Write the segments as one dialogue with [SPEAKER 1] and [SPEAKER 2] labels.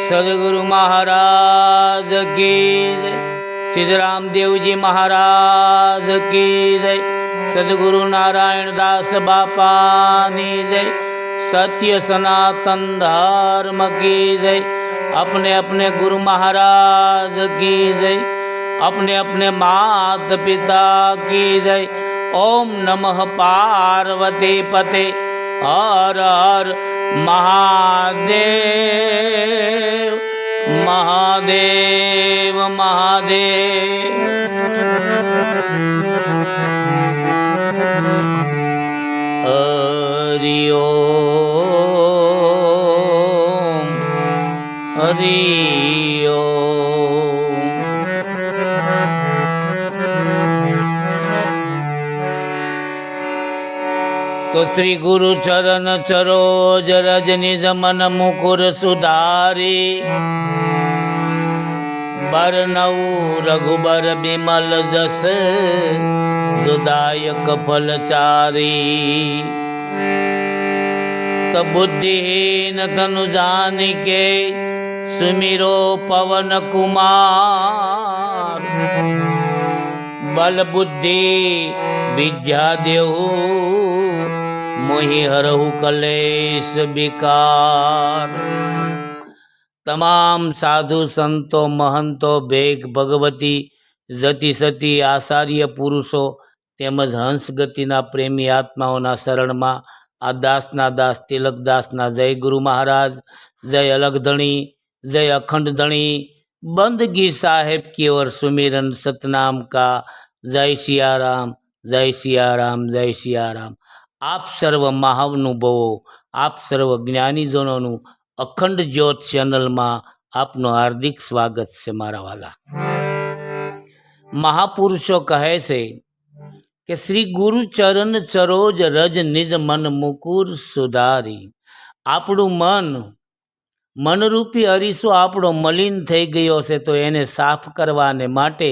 [SPEAKER 1] सदगुरु महाराज की जय। सिद्धराम देव जी महाराज की जय। सदगुरु नारायण दास बापानी जय। सत्य सनातन धर्म की जय। अपने अपने गुरु महाराज की जय। अपने अपने मात पिता की जय। ओम नमः पार्वती पते हर हर महादेव महादेव महादेव। हरि ओम हरि ओम। तो श्री गुरु चरण सरोज रज निज मन मुकुर सुधारी। बरनऊ रघुबर बिमल जस सुदायक फलचारी। तो बुद्धिहीन तनु जानिके सुमिरो पवन कुमार। बल बुद्धि विद्या देहु मोहि हरहु कलेश विकार। तमाम साधु संतो महंतो भेग भगवती जति सती आचार्य पुरुषो તેમજ હંસ ગતિના પ્રેમી આત્માઓના શરણમાં આ દાસના દાસ તિલકદાસના જય ગુરુ મહારાજ, જય અલગધણી, જય અખંડ ધણી, बंदगी साहेब की ओर सुमिरन सतनाम का। जय सिया राम, जय सिया राम, जय सिया राम। आप सर्व महानुभावो, आप सर्व ज्ञानीजनों अखंड ज्योत चैनल में आपनो हार्दिक स्वागत से मारा वाला। महापुरुषों कहे से कि श्री गुरु चरण सरोज रज निज मन मुकुर सुधारी। આપણું મનરૂપી અરીસો આપણો મલિન થઈ ગયો છે, તો એને સાફ કરવાને માટે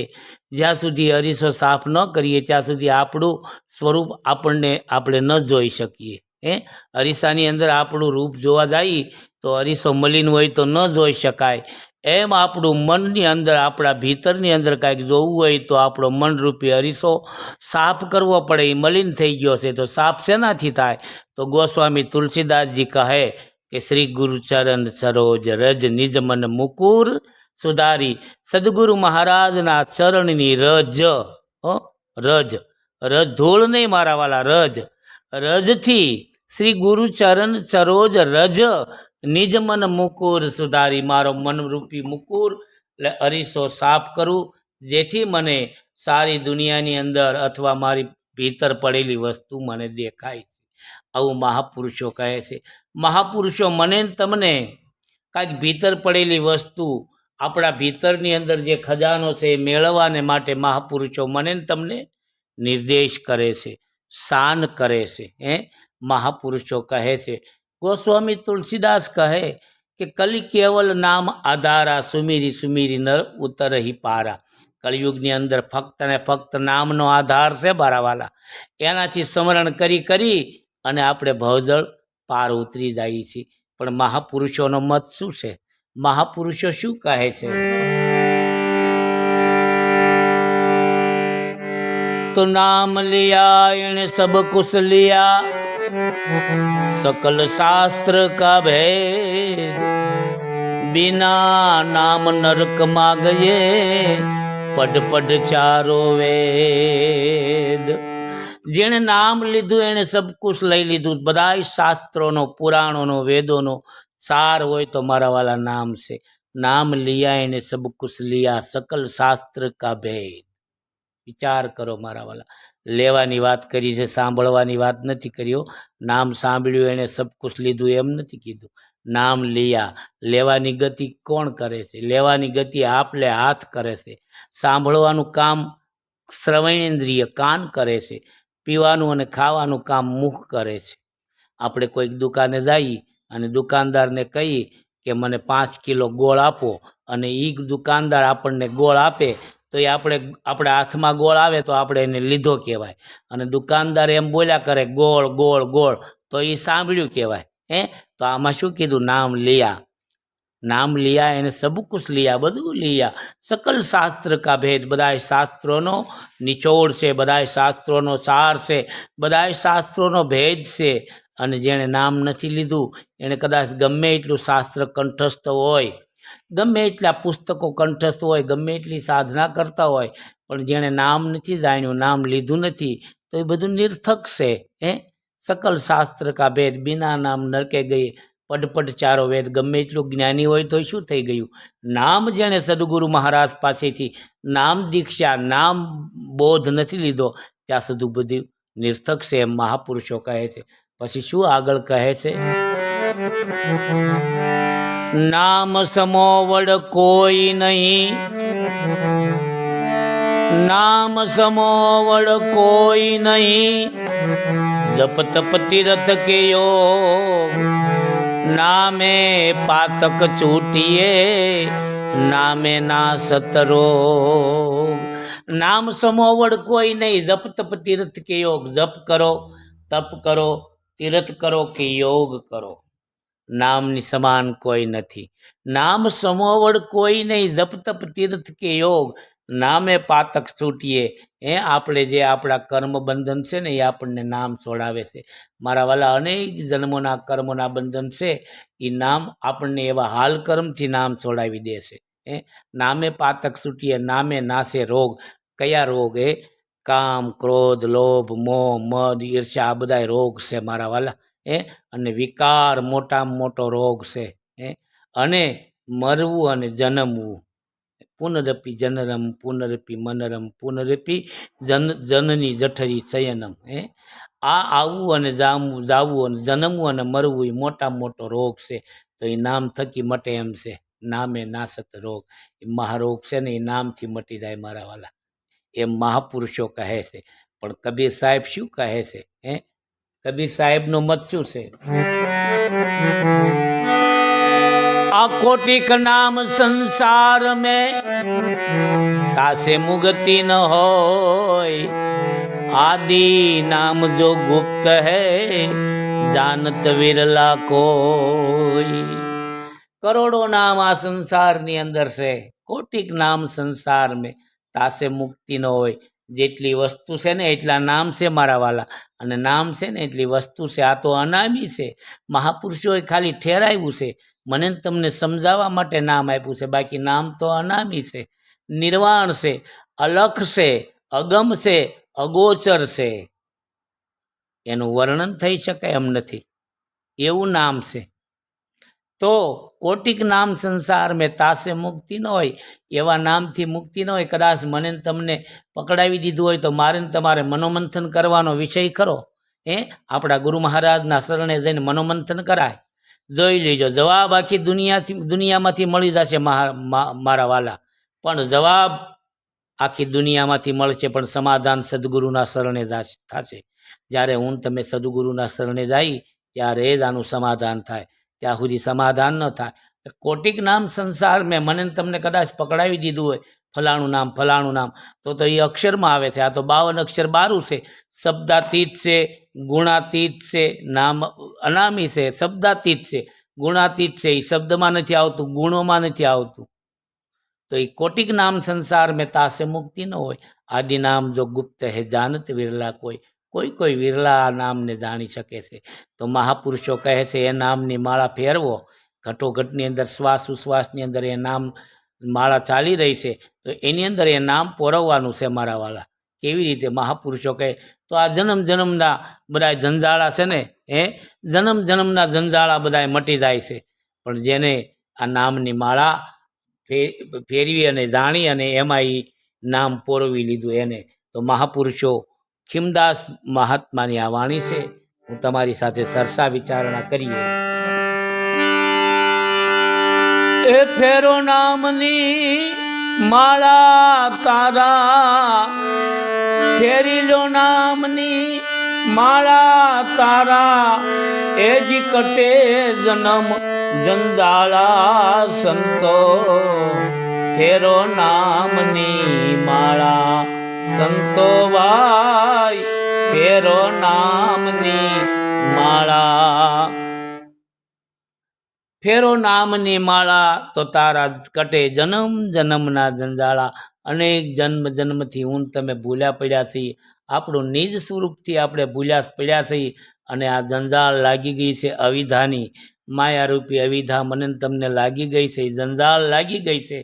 [SPEAKER 1] જ્યાં સુધી અરીસો સાફ ન કરીએ ત્યાં સુધી આપણું સ્વરૂપ આપણે ન જોઈ શકીએ। અરીસાની અંદર આપણું રૂપ જોવા જઈએ તો અરીસો મલિન હોય તો ન જોઈ શકાય। એમ આપણું મનની અંદર, આપણા ભીતરની અંદર કાંઈક જોવું હોય તો આપણો મનરૂપી અરીસો સાફ કરવો પડે। એ મલિન થઈ ગયો છે તો સાફ શેનાથી થાય? તો ગોસ્વામી તુલસીદાસજી કહે કે શ્રી ગુરુ ચરણ સરોજ રજ નિજ મન મુકુર સુધારી। સદગુરુ મહારાજના ચરણની રજ, રજ રજ ધૂળ નહીં મારા વાલા, રજ રજથી શ્રી ગુરુ ચરણ સરોજ રજ નિજ મન મુકુર સુધારી। મારો મનરૂપી મુકુર એટલે અરીસો સાફ કરું, જેથી મને સારી દુનિયાની અંદર અથવા મારી ભીતર પડેલી વસ્તુ મને દેખાય। આવું મહાપુરુષો કહે છે। મહાપુરુષો મને તમને કાંઈક ભીતર પડેલી વસ્તુ, આપણા ભીતરની અંદર જે ખજાનો છે એ મેળવવાને માટે મહાપુરુષો મને તમને નિર્દેશ કરે છે, શાન કરે છે। મહાપુરુષો કહે છે, ગોસ્વામી તુલસીદાસ કહે કે કલી કેવલ નામ આધારા, સુમીરી સુમીરી નર ઉતરહી પારા। કળિયુગની અંદર ફક્ત ને ફક્ત નામનો આધાર છે બારાવાલા। એનાથી સ્મરણ કરી કરી અને આપણે ભવજળ પાર ઉતરી જઈએ છીએ। પણ મહાપુરુષોનો મત શું છે? મહાપુરુષો શું કહે છે? તો નામ लिया એને સબ કુછ लिया, सकल शास्त्र का भेद। बिना नाम नरक मा गए, पढ़ पढ़ चारो वेद। જેણે નામ લીધું એને સબ કુછ લઈ લીધું। બધાય શાસ્ત્રોનો, પુરાણોનો, વેદોનો સાર હોય તો મારા વાલા નામ છે। નામ લિયા એને સબ કુછ લિયા, સકલ શાસ્ત્ર કા ભેદ। વિચાર કરો મારા વાલા, લેવાની વાત કરી છે, સાંભળવાની વાત નથી કરી। નામ સાંભળ્યું એને સબ કુછ લીધું એમ નથી કીધું। નામ લિયા, લેવાની ગતિ કોણ કરે છે? લેવાની ગતિ આપલે હાથ કરે છે। સાંભળવાનું કામ શ્રવણેન્દ્રિય કાન કરે છે। પીવાનું અને ખાવાનું કામ મુખ કરે છે। આપણે કોઈક દુકાને જઈએ અને દુકાનદારને કહીએ કે મને 5 કિલો ગોળ આપો, અને એ દુકાનદાર આપણને ગોળ આપે તો એ આપણા હાથમાં ગોળ આવે તો આપણે એને લીધો કહેવાય। અને દુકાનદાર એમ બોલ્યા કરે ગોળ ગોળ ગોળ, તો એ સાંભળ્યું કહેવાય। તો આમાં શું કીધું? નામ લિયા। नाम लिया એને सब कुछ लिया, બધું लिया। सकल शास्त्र का भेद, બધાય શાસ્ત્રોનો નિચોડ છે, બધાય શાસ્ત્રોનો સાર છે, બધાય શાસ્ત્રોનો ભેદ છે। અને જેણે નામ નથી લીધું એને કદાચ ગમે એટલું શાસ્ત્ર કંઠસ્થ હોય, ગમે એટલા પુસ્તકો કંઠસ્થ હોય, ગમે એટલી સાધના કરતા હોય, પણ જેણે નામ નથી જાણ્યું, નામ લીધું નથી, તો એ બધું નિર્થક છે। सकल शास्त्र का भेद, बिना नाम नरके गए, પડ ચારો વેદ। ગમે એટલું જ્ઞાની હોય તો શું થઈ ગયું? નામ જેણે સદગુરુ મહારાજ પાસેથી નામ દીક્ષા, નામ બોધ નથી લીધો, ત્યાં સુધી બધું નિર્થક છે એમ મહાપુરુષો કહે છે। પછી શું આગળ કહે છે? નામ સમો વડ કોઈ નહીં, નામ સમો વડ કોઈ નહીં, જપ તપ તીરથ કે योग, नामे पातक छूटिए, नामे ना सतरोग। नाम समोवड़ कोई नहीं, जप तप तीर्थ के योग। जप करो, तप करो, तीर्थ करो कि योग करो, नामनी समान कोई नहीं। नाम समोवड़ कोई नहीं, जप तप तीर्थ के योग, नामे पातक छूटिए। આપણે જે આપણા કર્મ બંધન છે ને એ આપણને નામ છોડાવે છે। મારા વાલા, અનેક જન્મોના કર્મોના બંધન છે એ નામ આપણને એવા હાલ કર્મથી નામ છોડાવી દે છે। નામે પાતક છૂટીએ, નામે નાશે રોગ। કયા રોગ? કામ, ક્રોધ, લોભ, મોહ, મદ, ઈર્ષ્યા, આ બધા રોગ છે મારા વાલા। અને વિકાર મોટામાં મોટો રોગ છે। અને મરવું અને જન્મવું, પુનરપી જનરમ પુનરપી મનરમ પુનરપી જનની જઠરી શયનમ। આ આવવું અને જાવું અને જન્મવું અને મરવું એ મોટામાં મોટો રોગ છે, તો એ નામ થકી મટે એમ છે। નામે નાસત રોગ, એ મહારોગ છે ને એ નામથી મટી જાય મારા વાલા, એમ મહાપુરુષો કહે છે। પણ કબીર સાહેબ શું કહે છે? કબીર સાહેબનો મત શું છે? आ कोटिक नाम संसार में, तासे मुक्ति न होय, आदि नाम जो गुप्त है, जानत विरला कोई। करोड़ों नाम आ संसार नी अंदर से, कोटिक नाम संसार में, तासे मुक्ति न होय। જેટલી વસ્તુ છે ને એટલા નામ છે મારા વાલા, અને નામ છે ને એટલી વસ્તુ છે। આ તો અનામી છે, મહાપુરુષોએ ખાલી ઠેરાવ્યું છે, મને તમને સમજાવવા માટે નામ આપ્યું છે, બાકી નામ તો અનામી છે, નિર્વાણ છે, અલખ છે, અગમ છે, અગોચર છે, એનું વર્ણન થઈ શકે એમ નથી, એવું નામ છે। તો કોટિક નામ સંસાર મેં, તાસે મુક્તિ ન હોય, એવા નામથી મુક્તિ ન હોય। કદાચ મને તમને પકડાવી દીધું હોય તો મારે તમારે મનોમંથન કરવાનો વિષય ખરો। આપણા ગુરુ મહારાજના શરણે જઈને મનોમંથન કરાય, જોઈ લેજો, જવાબ આખી દુનિયામાંથી મળી જશે મારા વાલા, પણ જવાબ આખી દુનિયામાંથી મળશે, પણ સમાધાન સદગુરુના શરણે થશે। જ્યારે હું તમે સદગુરુના શરણે જાય ત્યારે જ આનું સમાધાન થાય, ત્યાં સુધી સમાધાન ન થાય। કોટિક નામ સંસાર મેં, મને તમને કદાચ પકડાવી દીધું હોય ફલાણું નામ, તો એ અક્ષરમાં આવે છે। આ તો 52 અક્ષર 12 છે, શબ્દાતીત છે, ગુણાતીત છે, નામ અનામી છે, શબ્દાતીત છે, ગુણાતીત છે, એ શબ્દમાં નથી આવતું, ગુણોમાં નથી આવતું। તો એ કોટિક નામ સંસાર મેં, તાસે મુક્તિ ન હોય, આદિ નામ જો ગુપ્ત હે, જાનત વિરલા કોઈ। કોઈ વિરલા આ નામને જાણી શકે છે। તો મહાપુરુષો કહે છે એ નામની માળા ફેરવો, ઘટોઘટની અંદર શ્વાસ ઉશ્વાસની અંદર એ નામ માળા ચાલી રહી છે, તો એની અંદર એ નામ પોરવવાનું છે મારા વાલા। કેવી રીતે? મહાપુરુષો કહે તો આ જન્મના બધા જંજાળા છે ને, જન્મના જંજાળા બધા મટી જાય છે, પણ જેને આ નામની માળા ફેરવી અને જાણી અને એમાં એ નામ પોરવી લીધું એને, તો મહાપુરુષો ખીમદાસ મહાત્માની આ વાણી છે। હું તમારી સાથે ચર્ચા વિચારણા કરીએ। એ ફેરો નામની માળા તારા, ફેરી લો નામની માળા તારા, એ જ કટે જન્મ જંજાળા સંતો, ફેરો નામની માળા સંતો ભાઈ, ફેરો નામની માળા। ફેરો નામની માળા તો તારા કટે જન્મ જન્મના જંજાળા. અનેક જન્મ જન્મથી હું તમે ભૂલ્યા પડ્યા છીએ, આપણું નિજ સ્વરૂપથી આપણે ભૂલ્યા પડ્યા છીએ. અને આ જંજાળ લાગી ગઈ છે અવિધાની, માયારૂપી અવિધા મને ને તમને લાગી ગઈ છે, જંજાળ લાગી ગઈ છે.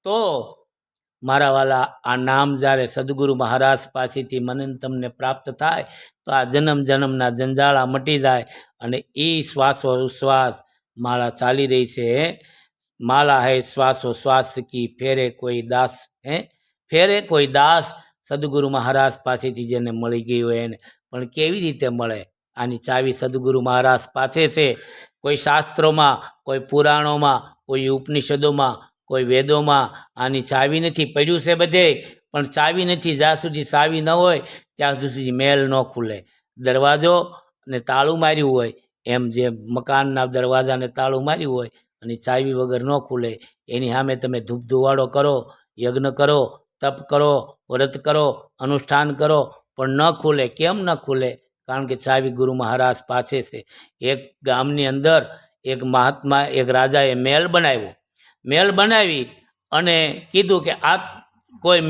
[SPEAKER 1] તો મારા વાલા, આ નામ જ્યારે સદગુરુ મહારાજ પાસેથી મને ને તમને પ્રાપ્ત થાય તો આ જન્મ જન્મના જંજાળા મટી જાય. અને એ શ્વાસોશ્વાસ માળા ચાલી રહી છે. માલા હૈ શ્વાસોશ્વાસ કી, ફેરે કોઈ દાસ. ફેરે કોઈ દાસ. સદગુરુ મહારાજ પાસેથી જેને મળી ગઈ હોય એને. પણ કેવી રીતે મળે? આની ચાવી સદગુરુ મહારાજ પાસે છે. કોઈ શાસ્ત્રોમાં, કોઈ પુરાણોમાં, કોઈ ઉપનિષદોમાં, કોઈ વેદોમાં આની ચાવી નથી. પડ્યું છે બધે, પણ ચાવી નથી. જ્યાં સુધી ચાવી ન હોય ત્યાં સુધી મહેલ ન ખુલે. દરવાજો ને તાળું માર્યું હોય એમ, જે મકાનના દરવાજાને તાળું માર્યું હોય અને ચાવી વગર ન ખુલે. એની સામે તમે ધૂપ ધુવાડો કરો, યજ્ઞ કરો, તપ કરો, વ્રત કરો, અનુષ્ઠાન કરો, પણ ન ખુલે. કેમ ન ખુલે? કારણ કે ચાવી ગુરુ મહારાજ પાસે છે. એક ગામની અંદર એક મહાત્મા, એક રાજાએ મહેલ બનાવ્યો. મહેલ બનાવી અને કીધું કે આ કોઈ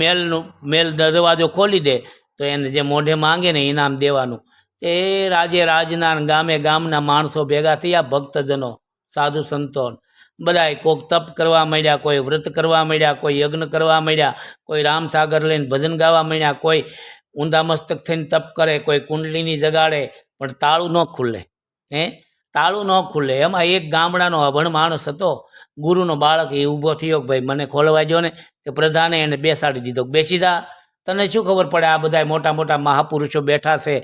[SPEAKER 1] મેલ દરવાજો ખોલી દે તો એને જે મોઢે માંગે ને ઇનામ દેવાનું. એ રાજે રાજના ગામે ગામના માણસો ભેગા થયા, ભક્તજનો, સાધુ સંતો બધાય. કોઈક તપ કરવા માંડ્યા, કોઈ વ્રત કરવા માંડ્યા, કોઈ યજ્ઞ કરવા માંડ્યા, કોઈ રામસાગર લઈને ભજન ગાવા માંડ્યા, કોઈ ઊંધા મસ્તક થઈને તપ કરે, કોઈ કુંડલીની જગાડે, પણ તાળું ન ખુલે. તાળું ન ખુલે. એમાં એક ગામડાનો અભણ માણસ હતો, ગુરુનો બાળક. એ ઊભો થયો કે ભાઈ મને ખોલવા જો ને. કે પ્રધાને એને બેસાડી દીધો. બેસી જા, તને શું ખબર પડે? આ બધા મોટા મોટા મહાપુરુષો બેઠા છે,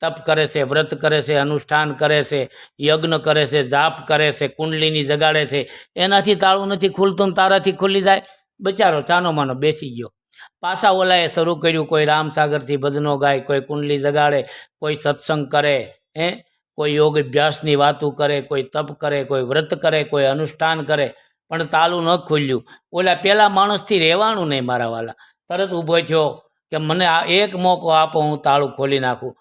[SPEAKER 1] તપ કરે છે, વ્રત કરે છે, અનુષ્ઠાન કરે છે, યજ્ઞ કરે છે, જાપ કરે છે, કુંડલીની જગાડે છે. એનાથી તાળું નથી ખુલતું, તારાથી ખુલી જાય? બચારો ચાનો માનો બેસી ગયો. પાછા ઓલાએ શરૂ કર્યું. કોઈ રામસાગરથી ભજનો ગાય, કોઈ કુંડલી જગાડે, કોઈ સત્સંગ કરે, કોઈ યોગ અભ્યાસની વાતો કરે, કોઈ તપ કરે, કોઈ વ્રત કરે, કોઈ અનુષ્ઠાન કરે, પણ તાળું ન ખુલ્યું. ઓલા પેલા માણસથી રહેવાનું નહીં. મારા વાલા તરત ઊભો થયો કે મને આ એક મોકો આપો, હું તાળું ખોલી નાખું.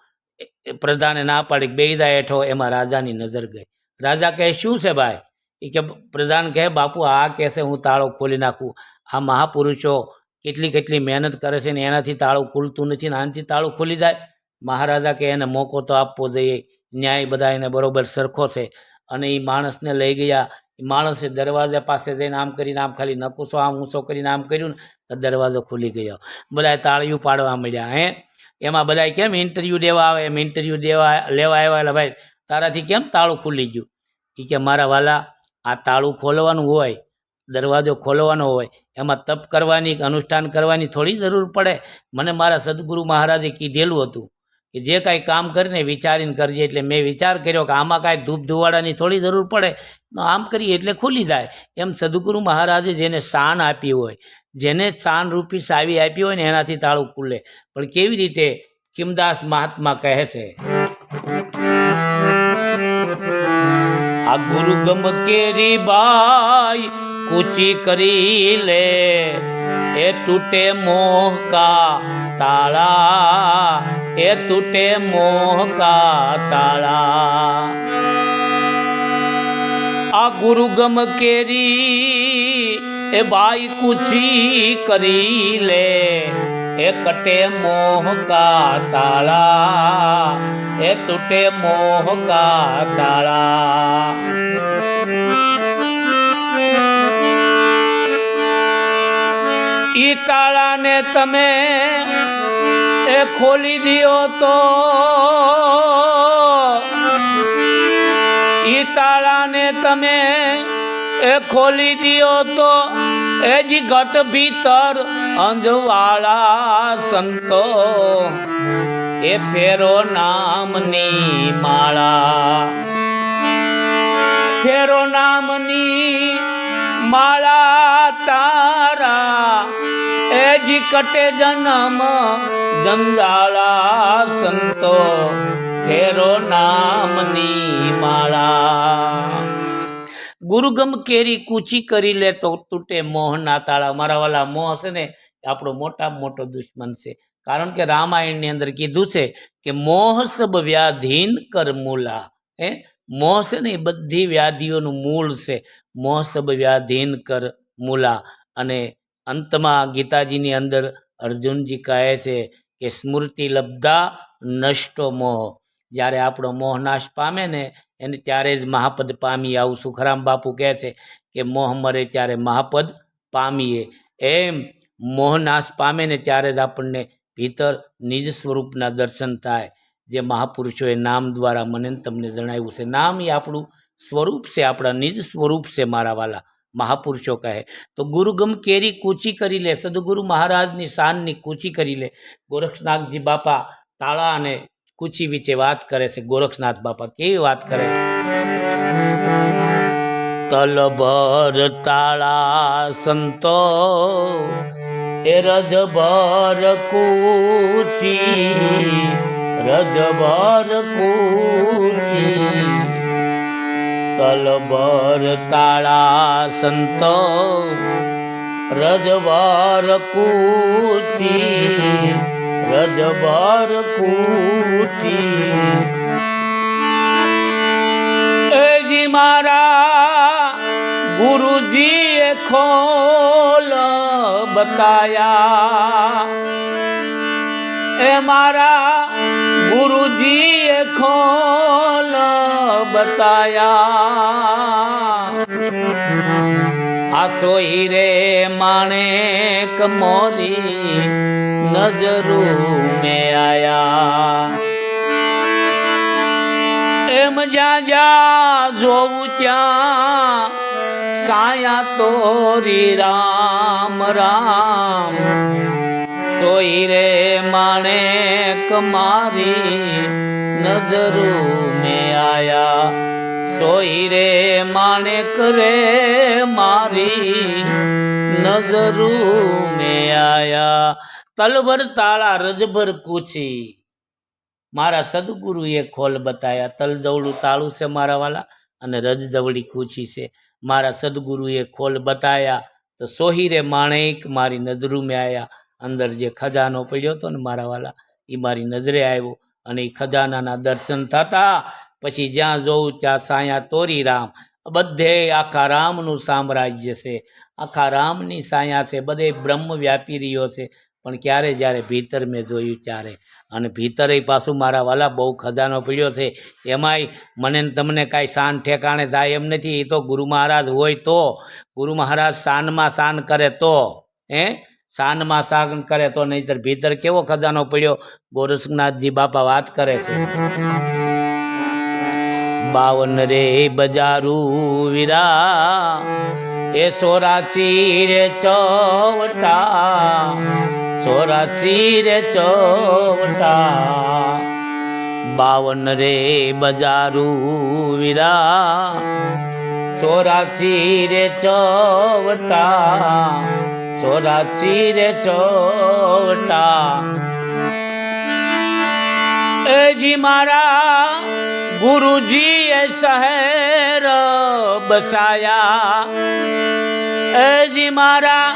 [SPEAKER 1] પ્રધાને ના પાડી, બેહી હેઠો. એમાં રાજાની નજર ગઈ. રાજા કહે શું છે ભાઈ? એ કે પ્રધાન કહે બાપુ આ કહેશે હું તાળું ખોલી નાખું. આ મહાપુરુષો કેટલી કેટલી મહેનત કરે છે ને એનાથી તાળું ખુલતું નથી ને આનાથી તાળું ખુલી જાય. મહારાજા કે એને મોકો તો આપવો જોઈએ, ન્યાય બધા એને બરોબર સરખો છે. અને એ માણસને લઈ ગયા. માણસે દરવાજા પાસે જઈને આમ કરીને આમ ખાલી નકુસો આમ ઊંચો કરીને આમ કર્યું ને તો દરવાજો ખુલી ગયો. બધા તાળીઓ પાડવા મળ્યા. એમાં બધા કેમ ઇન્ટરવ્યૂ દેવા આવે એમ ઇન્ટરવ્યૂ લેવા આવ્યા. ભાઈ તારાથી કેમ તાળું ખુલી ગયું? એ કે મારા વાલા, આ તાળું ખોલવાનું હોય, દરવાજો ખોલવાનો હોય, એમાં તપ કરવાની, અનુષ્ઠાન કરવાની થોડી જરૂર પડે. મને મારા સદગુરુ મહારાજે કીધેલું હતું કે જે કાંઈ કામ કરીને વિચારીને કરજે. એટલે મેં વિચાર કર્યો કે આમાં કાંઈ ધૂપ ધુવાડાની થોડી જરૂર પડે, આમ કરીએ એટલે ખુલી જાય. એમ સદગુરુ મહારાજે જેને શાન આપી હોય, જેને શાન રૂપી ચાવી આપી હોય ને એનાથી તાળું ખુલે. પણ કેવી રીતે? કિમદાસ મહાત્મા કહે છે, આ ગુરુ ગમ કેરી બાઈ કૂચી કરી લે, એ તૂટે મોહ કા તાળા, એ તૂટે મોહ કા તાળા. આ ગુરુ ગમ કેરી એ બાઈ કૂચી કરી લે, એ કટે મોહ કા તાળા, એ તૂટે મોહ કા તાળા. ઈ તાળાને તમે એ ખોલી દિયો તો, ઈ તાળાને તમે એ ખોલી દિયો તો, એ જી ઘટ ભીતર અંજવાળા સંતો, એ ફેરો નામની માળા, ફેરો નામની માળા તારા, એ જી કટે જન્મ જંજાળા સંતો, ફેરો નામની માળા. ગુરુગમ કેરી કૂચી કરી લે તો તૂટે મોહના તાળા. મારા વાલા, મોહ છે ને આપણો મોટામાં મોટો દુશ્મન છે. કારણ કે રામાયણની અંદર કીધું છે કે મોહ સબ વ્યાધીન કર મૂલા. મોહ છે ને એ બધી વ્યાધિઓનું મૂળ છે. મોહ સબ વ્યાધીન કર મૂલા. અને અંતમાં ગીતાજીની અંદર અર્જુનજી કહે છે કે સ્મૃતિ લબ્ધા નષ્ટો મોહ. જ્યારે આપણો મોહ નાશ પામે ને એને ત્યારે જ મહાપદ પામી. આવું સુખરામ બાપુ કહે છે કે મોહ મરે ત્યારે મહાપદ પામીએ. એમ મોહ નાશ પામે ને ત્યારે જ આપણને ભીતર નિજ સ્વરૂપના દર્શન થાય, જે મહાપુરુષોએ નામ દ્વારા મને તમને જણાવ્યું છે. નામ એ આપણું સ્વરૂપ છે, આપણા નિજ સ્વરૂપ છે મારા વાલા. મહાપુરુષો કહે તો ગુરુગમ કેરી કૂચી કરી લે. સદગુરુ મહારાજની શાનની કૂચી કરી લે. ગોરખનાથજી બાપા તાળા અને કૂચી વિશે વાત કરે છે. ગોરખનાથ બાપા કેવી વાત કરે? તલભર તાળા સંતો એ રજભર કૂચી, રજભર કૂચી. તલભર તાળા સંતો રજભર કૂચી, રજભર કૂચી. એજી મારા ગુરુજીએ ખોલ બતાયા, એ મારા ગુરુજીએ ખોલ બતાયા. આસો હીરે માણેક મોરી નજરૂ મેં આયા. એમ જ્યાં જ્યાં જોવું ત્યાં સાયા તોરી રામ રામ. સોઈ રે માણેક મારી નજરૂ મેં આયા. સોઈ રે માણેક રે મારી નજરૂ મેં આયા. તલભર તાળા રજભર કૂચી. મારા સદગુરુએ ખોલ બતાયા. તલજવડું તાળું છે મારા વાલા, અને રજજવડી કૂચી છે. મારા સદગુરુએ ખોલ બતાયા તો સોહીરે માણેક મારી નજરૂ મેં આયા. અંદર જે ખજાનો પડ્યો હતો ને મારા વાલા, એ મારી નજરે આવ્યો. અને એ ખજાનાના દર્શન થતા પછી જ્યાં જોઉં ત્યાં સાયા તોરી રામ. બધે આખા રામનું સામ્રાજ્ય છે, આખા રામની સાયા છે, બધે બ્રહ્મ વ્યાપી રહ્યો છે. પણ ક્યારે જ્યારે ભીતર મેં જોયું ત્યારે. અને ભીતરે પાછું મારા વાલા બહુ ખજાનો પડ્યો છે. એમાંય મને તમને કાંઈ શાન ઠેકાણે થાય એમ નથી. એ તો ગુરુ મહારાજ હોય તો. ગુરુ મહારાજ શાનમાં શાન કરે તો, શાનમાં શાન કરે તો, નહીંતર ભીતર કેવો ખજાનો પડ્યો. ગોરખનાથજી બાપા વાત કરે છે. 52 રે બજારું વીરા, એ 84 રે ચોવટા, 84 રે ચોવટા. 52 રે બજારું વીરા, 84 રે ચોવટા, 84 રે ચોવટા. એજી મારા ગુરુજીએ શહેર બસાયા, એજી મારા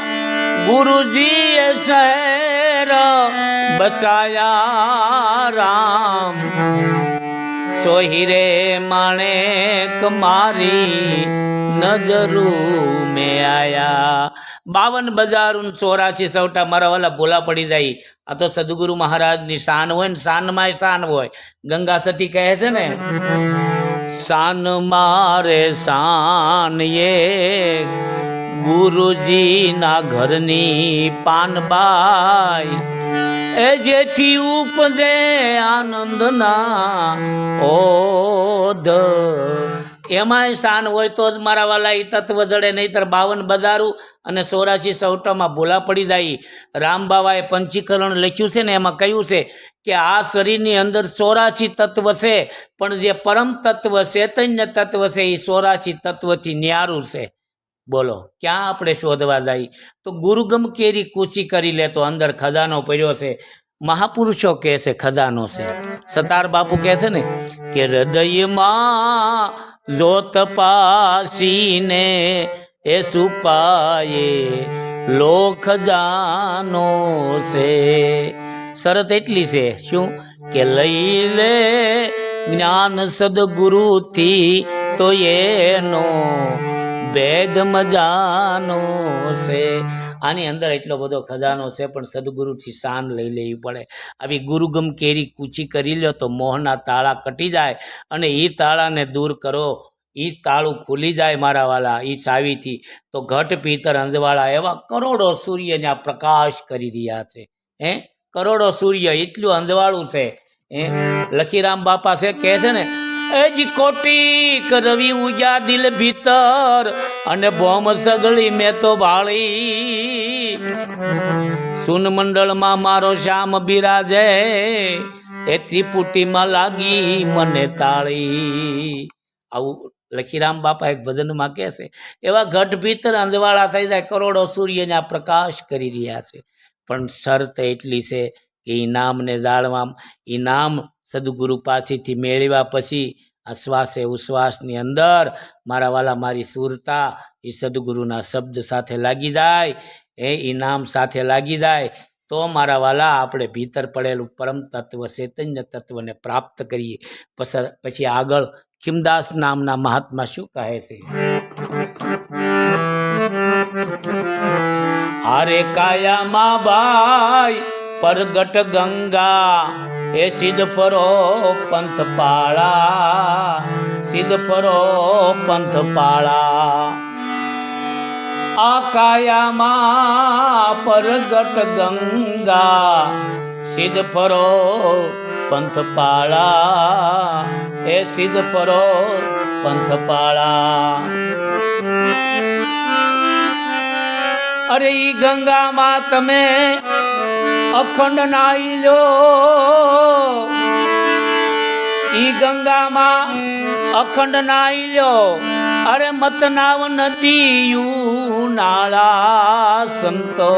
[SPEAKER 1] ગુરુજીએ શહેર બસાયા રામ. સોહીરે માણેક મારી નજરૂ મેં આયા. 52 બજારું 84 સવટા. મારા વાલા ભૂલા પડી જાય. આ તો સદગુરુ મહારાજની શાન હોય ને, શાનમાં શાન હોય. ગંગા સતી કહે છે ને, શાન મારે શાન એ ગુરુજીના ઘરની પાનબાઈ, એ જેથી ઉપજે આનંદના ઓધ. એમાંય શાન હોય તો જ મારા વાલા એ તત્વ જડે, નહીતર 52 બજારું અને 84 સવટામાં ભૂલા પડી જાય. રામબાવાએ પંચીકરણ લખ્યું છે ને, એમાં કહ્યું છે કે આ શરીરની અંદર 84 તત્વ છે, પણ જે પરમ તત્વ ચૈતન્ય તત્વ છે એ 84 તત્વથી ન્યારું છે. બોલો ક્યાં આપણે શોધવા જાય? તો ગુરુગમ કેરી કૂચી કરી લે તો અંદર ખજાનો પડ્યો છે. મહાપુરુષો કહે છે ખજાનો છે. સતાર બાપુ કહે છે ને કે હૃદયમાં જોત પાસીને એ સુપાયે લો ખજાનો છે. શરત એટલી છે શું કે લઈ લે જ્ઞાન સદગુરુથી તો એનો ભેદ મજાનો છે. આની અંદર એટલો બધો ખજાનો છે, પણ સદગુરુથી શાન લઈ લેવી પડે. આવી ગુરુગમ કેરી કૂચી કરી લ્યો તો મોહના તાળા કટી જાય, અને એ તાળાને દૂર કરો, એ તાળું ખુલી જાય મારા વાલા એ ચાવીથી, તો ઘટ પિત્તર અંજવાળા એવા કરોડો સૂર્યના પ્રકાશ કરી રહ્યા છે. કરોડો સૂર્ય એટલું અંજવાળું છે. લખીરામ બાપા છે કહે છે ને, એજી કોટી રવિ ઉગ્યા દિલ ભીતર, અને બોમ સગળી મેં તો ભાળી. સુન મંડળમાં મારો શ્યામ બિરાજે, એ ત્રિપુટીમાં લાગી મને તાળી. આવું લખીરામ બાપા એક ભજનમાં કહે છે. એવા ઘટ ભીતર અંજવાળા થઈ જાય, કરોડો સૂર્યના પ્રકાશ કરી રહ્યા છે. પણ શરત એટલી છે કે ઇનામને જાળવા, ઇનામ સદગુરુ પાસેથી મેળવ્યા પછી આ શ્વાસે ઉશ્વાસની અંદર મારા વાલા મારી સુરતા એ સદગુરુના શબ્દ સાથે લાગી જાય, એ ઇનામ સાથે લાગી જાય, તો મારા વાલા આપણે ભીતર પડેલું પરમ તત્વ ચૈતન્ય તત્વને પ્રાપ્ત કરીએ. પછી આગળ ખીમદાસ નામના મહાત્મા શું કહે છે? આરે કાયામાં ભાઈ પરગટ ગંગા, એ સિદ્ધ ફરો પંથ પાળા, સિદ્ધ ફરો પંથ પાળા. આ કાયામાં પરગટ ગંગા, સિદ્ધ ફરો પંથ પાળા, એ સિદ્ધ ફરો પંથ પાળા. અરે ઈ ગંગામાં તમે અખંડ નાઈ લો, ઈ ગંગામાં અખંડ નાઈ લો. અરે મત નાવ નદીયું નાળા સંતો,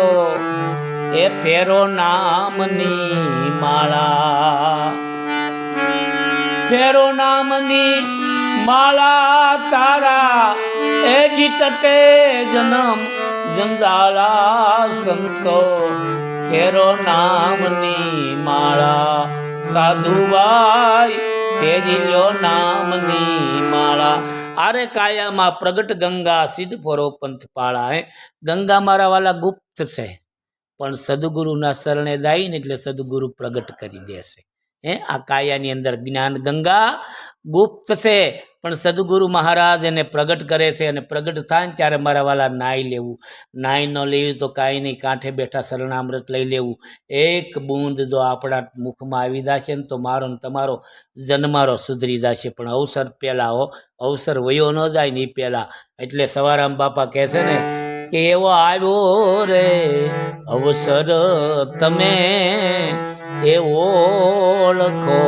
[SPEAKER 1] એ ફેરો નામની માળા, ફેરો નામની માળા તારા, એ જીતટે જન્મ જંજાળા સંતો, ફેરો નામની માળા. સાધુભાઈ ફેરી લ્યો નામની માળા. આરે કાયામાં પ્રગટ ગંગા, સિદ્ધ ફરો પંથ પાળા. ગંગા મારા વાલા ગુપ્ત છે, પણ સદગુરુના શરણે જાય ને એટલે સદગુરુ પ્રગટ કરી દેશે. આ કાયાની અંદર જ્ઞાન ગંગા ગુપ્ત છે, પણ સદગુરુ મહારાજ એને પ્રગટ કરે છે, અને પ્રગટ થાય ને ત્યારે મારા વાલા નાઈ લેવું. નાઈ ન લેવું તો કાંઈ નહીં, કાંઠે બેઠા શરણામૃત લઈ લેવું. એક બૂંદ જો આપણા મુખમાં આવી જશે ને તો મારો ને તમારો જન્મારો સુધરી જશે. પણ અવસર પહેલાં અવસર વયો ન જાય ને એ પહેલાં. એટલે સવારામ બાપા કહે છે ને કે એવો આવ્યો રે અવસર, તમે એ ઓળખો,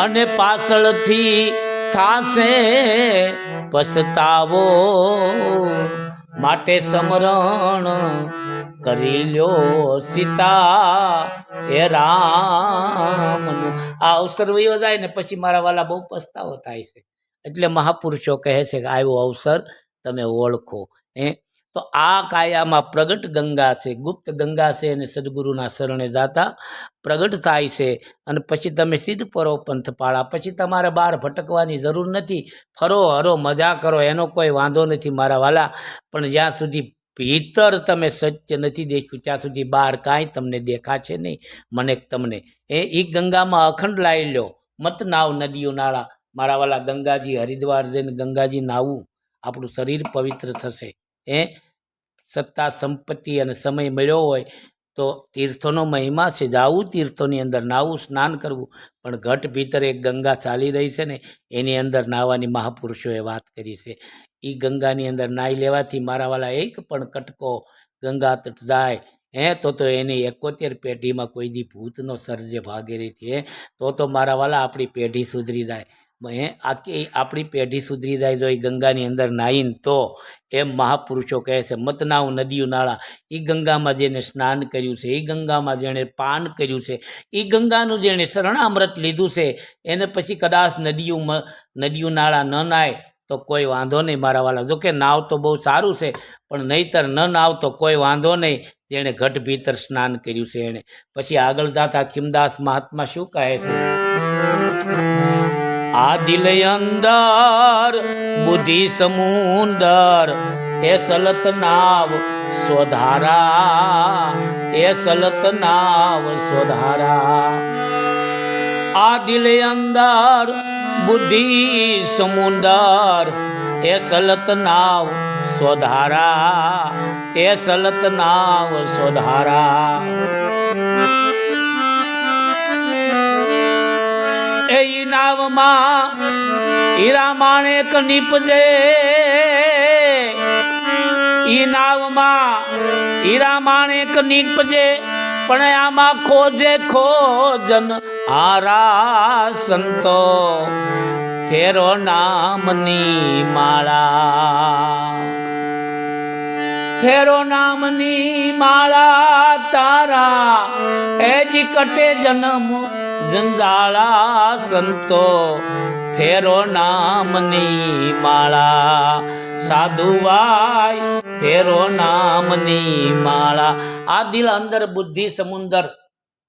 [SPEAKER 1] અને પાછળથી થાશે પછતાવો, માટે સમરણ કરી લ્યો સીતા એ રામનું. આ અવસર વયો જાય ને પછી મારા વાલા બહુ પસ્તાવો થાય છે. એટલે મહાપુરુષો કહે છે કે આવ્યો અવસર તમે ઓળખો. તો આ કાયામાં પ્રગટ ગંગા છે, ગુપ્ત ગંગા છે, અને સદગુરુના શરણે જાતા પ્રગટ થાય છે. અને પછી તમે સિદ્ધ પરો પંથ પાળા. પછી તમારે બહાર ભટકવાની જરૂર નથી. ફરો હરો મજા કરો, એનો કોઈ વાંધો નથી મારા વાલા. પણ જ્યાં સુધી ભીતર તમે સત્ય નથી દેખ્યું ત્યાં સુધી બહાર કાંઈ તમને દેખાશે નહીં, મને તમને. એ ગંગામાં અખંડ લાવી લો, મત નાવ નદીઓ નાળા. મારા વાલા ગંગાજી હરિદ્વાર જઈને ગંગાજી નાવું, આપણું શરીર પવિત્ર થશે. સત્તા સંપત્તિ અને સમય મળ્યો હોય તો તીર્થોનો મહિમા છે, જાવું તીર્થોની અંદર નાવું, સ્નાન કરવું. પણ ઘટ ભીતર એક ગંગા ચાલી રહી છે ને, એની અંદર નાહવાની મહાપુરુષોએ વાત કરી છે. એ ગંગાની અંદર નાહી લેવાથી મારા વાલા એક પણ કટકો ગંગા તટ જાય તો એની 71 પેઢીમાં કોઈ દી ભૂતનો સર્જે ભાગેરીથી. તો મારા વાલા આપણી પેઢી સુધરી જાય. આખી આપણી પેઢી સુધરી જાય જો એ ગંગાની અંદર નાહીને. તો એમ મહાપુરુષો કહે છે મતનાવ નદીઓ નાળા. એ ગંગામાં જેને સ્નાન કર્યું છે, એ ગંગામાં જેણે પાન કર્યું છે, એ ગંગાનું જેણે શરણામૃત લીધું છે, એને પછી કદાચ નદીઓ નાળા ન નાય તો કોઈ વાંધો નહીં મારા વાલા. જોકે નાવ તો બહુ સારું છે, પણ નહીતર ન નાવ તો કોઈ વાંધો નહીં. જેણે ઘટ ભીતર સ્નાન કર્યું છે એને. પછી આગળ જાતા ખીમદાસ મહાત્મા શું કહે છે? આ દિલ અંદર બુદ્ધિ સમુંદર એ સલત નાવ સોધારા એ સલત નાવ સોધારા આ દિલ અંદર બુદ્ધિ સમુંદર એ સલત નાવ સોધારા એ સલત નાવ સોધારા એ નાવમાં હીરા માણેક નીપજે ઈ નાવમાં હીરા માણેક નીપજે પણ આમાં ખોજે ખોજન હારા સંતો ફેરો નામની માળા ફેરો નામની માળા તારા એજી કટે જન્મ જંજાળા સંતો ફેરો નામની માળા સાધુવાય ફેરો નામની માળા આ દિલ અંદર બુદ્ધિ સમુંદર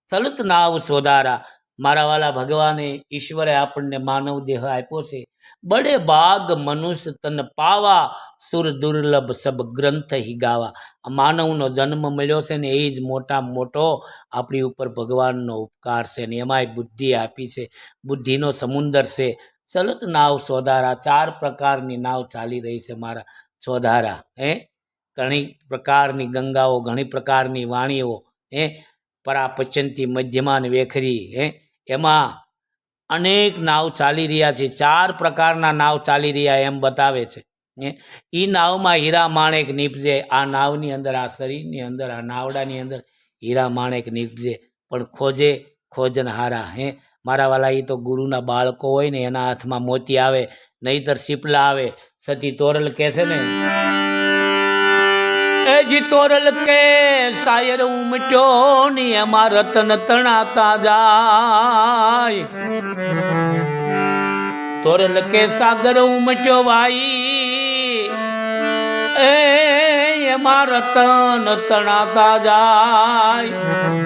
[SPEAKER 1] સલત નાવ સોધારા મારા વાલા ભગવાને ઈશ્વરે આપણને માનવ દેહ આપ્યો છે બડે બાગ મનુષ્ય તન પાવા સુર દુર્લભ સબ ગ્રંથ હી ગાવા આ માનવનો જન્મ મળ્યો છે ને એ જ મોટા મોટો આપણી ઉપર ભગવાનનો ઉપકાર છે ને એમાંય બુદ્ધિ આપી છે બુદ્ધિનો સમુંદર છે સલત નાવ સોધારા 4 પ્રકારની નાવ ચાલી રહી છે મારા સોધારા ઘણી પ્રકારની ગંગાઓ ઘણી પ્રકારની વાણીઓ પરા પચંતી મધ્યમાન વેખરી એમાં અનેક નાવ ચાલી રહ્યા છે 4 પ્રકારના નાવ ચાલી રહ્યા એમ બતાવે છે એ નાવમાં હીરા માણેક નીપજે આ નાવની અંદર આ શરીરની અંદર આ નાવડાની અંદર હીરા માણેક નીપજે પણ ખોજે ખોજન હારા મારા વાલા એ તો ગુરુના બાળકો હોય ને એના હાથમાં મોતી આવે નહીતર શીપલા આવે સતી તોરલ કહે છે ને એજી તોરલ કે શાયર ઉમટ્યો ની એમાં રતન તણાતા જાય તોરલ કે સાગર ઉમટ્યો ભાઈ એમાં રતન તણાતા જાય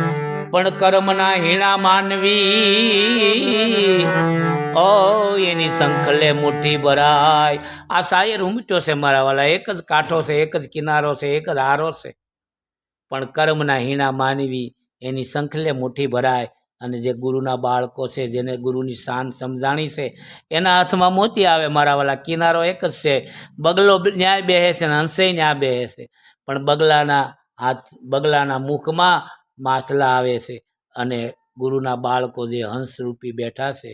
[SPEAKER 1] પણ કર્મના હીણા માનવી ઓ એની સંખલે મુઠ્ઠી ભરાય આ શાયર ઉમટ્યો છે મારા વાલા એક જ કાંઠો છે એક જ કિનારો છે એક જ હારો છે પણ કર્મના હીણા માનવી એની સંખલે મુઠ્ઠી ભરાય અને જે ગુરુના બાળકો છે જેને ગુરુની શાન સમજાણી છે એના હાથમાં મોતી આવે મારા વાલા કિનારો એક જ છે બગલો ન્યાય બેસે છે ને હંસે ન્યાય બેસે છે પણ બગલાના મુખમાં માછલા આવે છે અને ગુરુના બાળકો જે હંસરૂપી બેઠા છે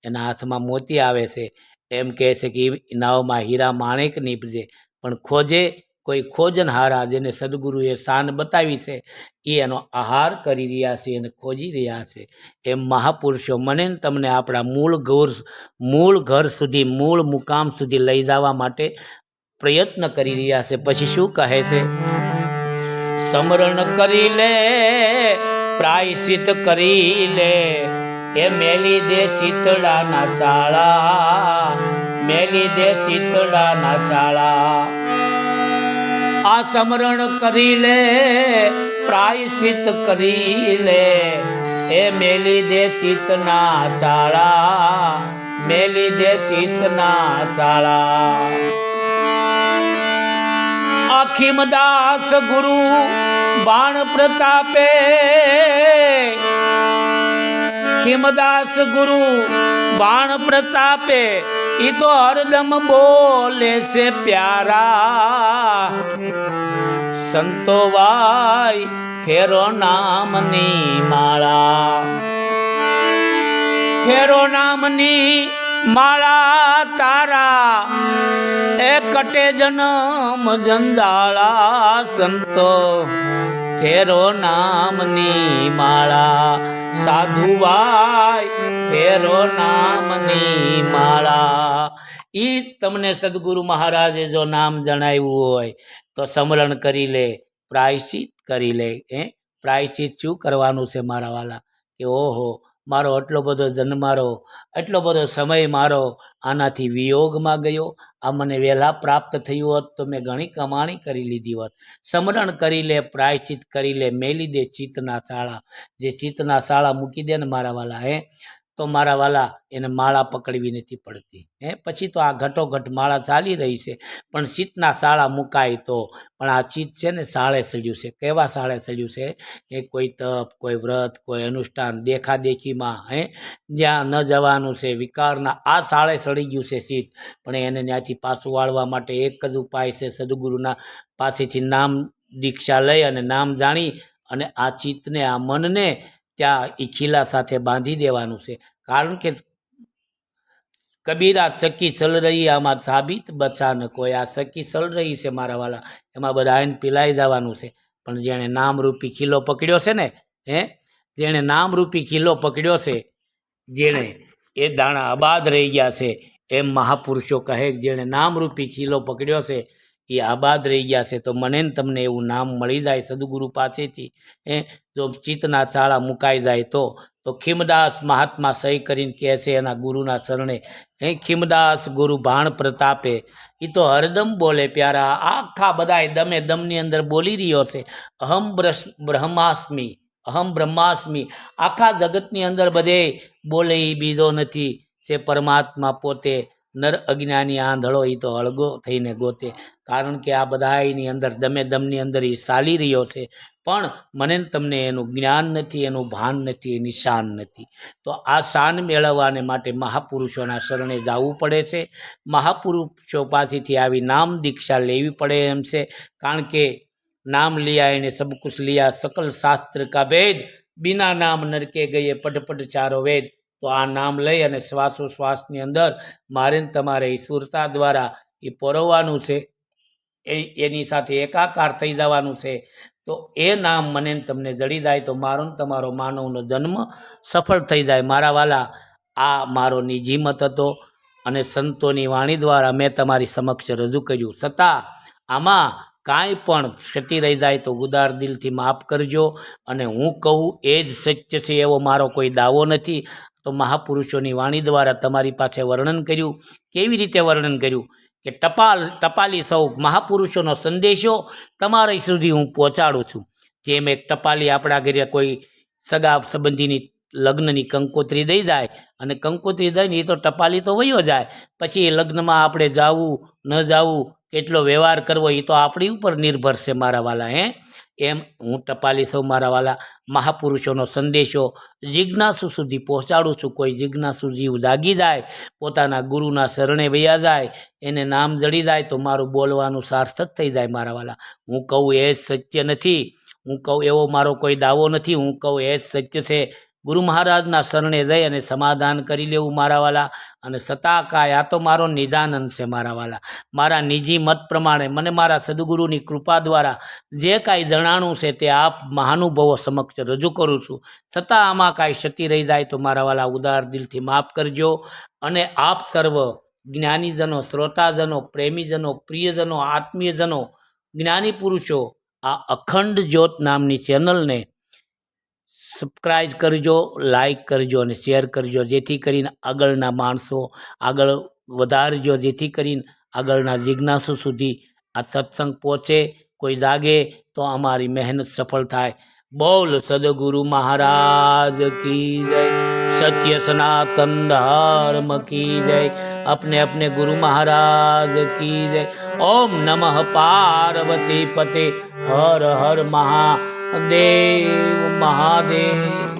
[SPEAKER 1] એના હાથમાં મોતી આવે છે એમ કહે છે કે નાવમાં હીરા માણેક નીપજે પણ ખોજે કોઈ ખોજનહારા જેને સદગુરુએ શાન બતાવી છે એ એનો આહાર કરી રહ્યા છે અને ખોજી રહ્યા છે એમ મહાપુરુષો મને તમને આપણા મૂળ ઘર સુધી મૂળ મુકામ સુધી લઈ જવા માટે પ્રયત્ન કરી રહ્યા છે પછી શું કહે છે સમરણ કરી લે પ્રાયશ્ચિત કરી લે એ મેલી દે ચિતડાના ચાળા મેલી દે ચિતડાના ચાળા આ સમરણ કરી લે પ્રાયશ્ચિત કરી લે એ મેલી દે ચિતના ચાળા મેલી દે ચિતના ચાળા અખીમદાસ ગુરુ બાણ પ્રતાપે ખીમદાસ ગુરુ બાણ પ્રતાપે ઈ તો હરદમ બોલે છે પ્યારા સંતો ભાઈ ફેરો નામની માળા ફેરો નામની માળા તારા એ કટે જન્મ જંજાળા સંતો ફેરો નામની માળા સાધુભાઈ ફેરો નામની માળા ઈ તમને સદગુરુ મહારાજે જો નામ જણાવ્યું હોય તો સમરણ કરી લે પ્રાયશ્ચિત કરી લે પ્રાયશ્ચિત શું કરવાનું છે મારા વાલા કે ઓહો મારો આટલો બધો જન્મારો આટલો બધો સમય મારો આનાથી વિયોગમાં ગયો આ મને વહેલા પ્રાપ્ત થયું હોત તો મેં ઘણી કમાણી કરી લીધી હોત સમરણ કરી લે પ્રાયશ્ચિત કરી લે મેલી દે ચિત્તના શાળા જે ચિત્તના શાળા મૂકી દે ને મારા વાલા તો મારા વાલા એને માળા પકડવી નથી પડતી. પછી તો આ ઘટોઘટ માળા ચાલી રહી છે, પણ ચિત્તના શાળા મુકાય તો. પણ આ ચિત્ત છે ને શાળે સડ્યું છે. કેવા શાળે સડ્યું છે? એ કોઈ તપ, કોઈ વ્રત, કોઈ અનુષ્ઠાન, દેખાદેખીમાં જ્યાં ન જવાનું છે, વિકારના આ શાળે સડી ગયું છે ચિત્ત. પણ એને ત્યાંથી પાછું વાળવા માટે એક જ ઉપાય છે, સદગુરુના પાસેથી નામ દીક્ષા લઈ અને નામ જાણી અને આ ચિત્તને, આ મનને ત્યાં એ ખીલા સાથે બાંધી દેવાનું છે. કારણ કે કબીરા ચક્કી ચલ રહી આમાં સાબિત બચા ન કોઈ. આ ચક્કી ચલ રહી છે મારા વાલા, એમાં બધા આઈને પીલાઈ જવાનું છે. પણ જેણે નામરૂપી ખીલો પકડ્યો છે ને, જેણે નામરૂપી ખીલો પકડ્યો છે, જેણે એ દાણા આબાદ રહી ગયા છે. એમ મહાપુરુષો કહે, જેણે નામરૂપી ખીલો પકડ્યો છે એ આબાદ રહી ગયા છે. તો મને ને તમને એવું નામ મળી જાય સદગુરુ પાસેથી, જો ચિત્તના ચાળા મુકાઈ જાય તો ખીમદાસ મહાત્મા સહી કરીને કહે છે એના ગુરુના શરણે, ખીમદાસ ગુરુ ભાણ પ્રતાપે. એ તો હરદમ બોલે પ્યારા, આખા બધાય દમે દમની અંદર બોલી રહ્યો છે, અહમ બ્રહ્માસ્મી, અહમ બ્રહ્માસ્મી. આખા જગતની અંદર બધે બોલે એ બીજો નથી, છે પરમાત્મા પોતે. નર અજ્ઞાની આંધળો એ તો અળગો થઈને ગોતે. કારણ કે આ બધાની અંદર દમે દમની અંદર એ ચાલી રહ્યો છે, પણ મને તમને એનું જ્ઞાન નથી, એનું ભાન નથી, એની શાન નથી. તો આ શાન મેળવવાને માટે મહાપુરુષોના શરણે જવું પડે છે. મહાપુરુષો પાસેથી આવી નામ દીક્ષા લેવી પડે એમ છે. કારણ કે નામ લિયા એને સબ કુછ લિયા, સકલ શાસ્ત્ર કા ભેદ, બિના નામ નરકે ગયે પટ ચારો વેદ. તો આ નામ લઈ અને શ્વાસોશ્વાસની અંદર મારે તમારે એ સુરતા દ્વારા એ પરોવવાનું છે, એની સાથે એકાકાર થઈ જવાનું છે. તો એ નામ મને તમને જડી જાય તો મારો ને તમારો માનવનો જન્મ સફળ થઈ જાય. મારા વાલા, આ મારો નિજી મત હતો અને સંતોની વાણી દ્વારા મેં તમારી સમક્ષ રજૂ કર્યું. છતાં આમાં કાંઈ પણ ક્ષતિ રહી જાય તો ઉદાર દિલથી માફ કરજો. અને હું કહું એ જ સત્ય છે એવો મારો કોઈ દાવો નથી. તો મહાપુરુષોની વાણી દ્વારા તમારી પાસે વર્ણન કર્યું. કેવી રીતે વર્ણન કર્યું? કે ટપાલી સૌ મહાપુરુષોનો સંદેશો તમારા સુધી હું પહોંચાડું છું. જેમ એક ટપાલી આપણા ઘરે કોઈ સગા સંબંધીની લગ્નની કંકોત્રી દઈ જાય, અને કંકોત્રી દઈને એ તો ટપાલી તો વયો જાય, પછી એ લગ્નમાં આપણે જવું ન જવું, કેટલો વ્યવહાર કરવો, એ તો આપણી ઉપર નિર્ભર છે મારા વાલા. એમ હું ટપાલી સૌ મારા વાલા મહાપુરુષોનો સંદેશો જિજ્ઞાસુ સુધી પહોંચાડું છું. કોઈ જિજ્ઞાસુ જીવ જાગી જાય, પોતાના ગુરુના શરણે વયા જાય, એને નામ જડી જાય તો મારું બોલવાનું સાર્થક થઈ જાય મારા વાલા. હું કહું એ સત્ય નથી, હું કહું એવો મારો કોઈ દાવો નથી. હું કહું એ સત્ય છે. ગુરુ મહારાજના શરણે જઈ અને સમાધાન કરી લેવું મારા વાલા. અને સતાકાય આ તો મારો નિજાનંદ છે મારા વાલા. મારા નિજી મત પ્રમાણે મને મારા સદગુરુની કૃપા દ્વારા જે કાંઈ જણાણું છે તે આપ મહાનુભવો સમક્ષ રજૂ કરું છું. છતાં આમાં કાંઈ ક્ષતિ રહી જાય તો મારા વાલા ઉદાર દિલથી માફ કરજો. અને આપ સર્વ જ્ઞાનીજનો, શ્રોતાજનો, પ્રેમીજનો, પ્રિયજનો, આત્મીયજનો, જ્ઞાની પુરુષો આ અખંડ જ્યોત નામની ચેનલને સબસ્ક્રાઈબ કરજો, લાઈક કરજો અને શેર કરજો, જેથી કરીને આગળના માણસો આગળ વધારજો, જેથી કરીને આગળના જિજ્ઞાસુ સુધી આ સત્સંગ પહોંચે, કોઈ જાગે તો અમારી મહેનત સફળ થાય. બોલ સદગુરુ મહારાજ કી જય, સત્ય સનાતન ધર્મ કી જય, अपने गुरु महाराज की जय. ओम नमः पार्वती पते, हर हर महादेव महादेव.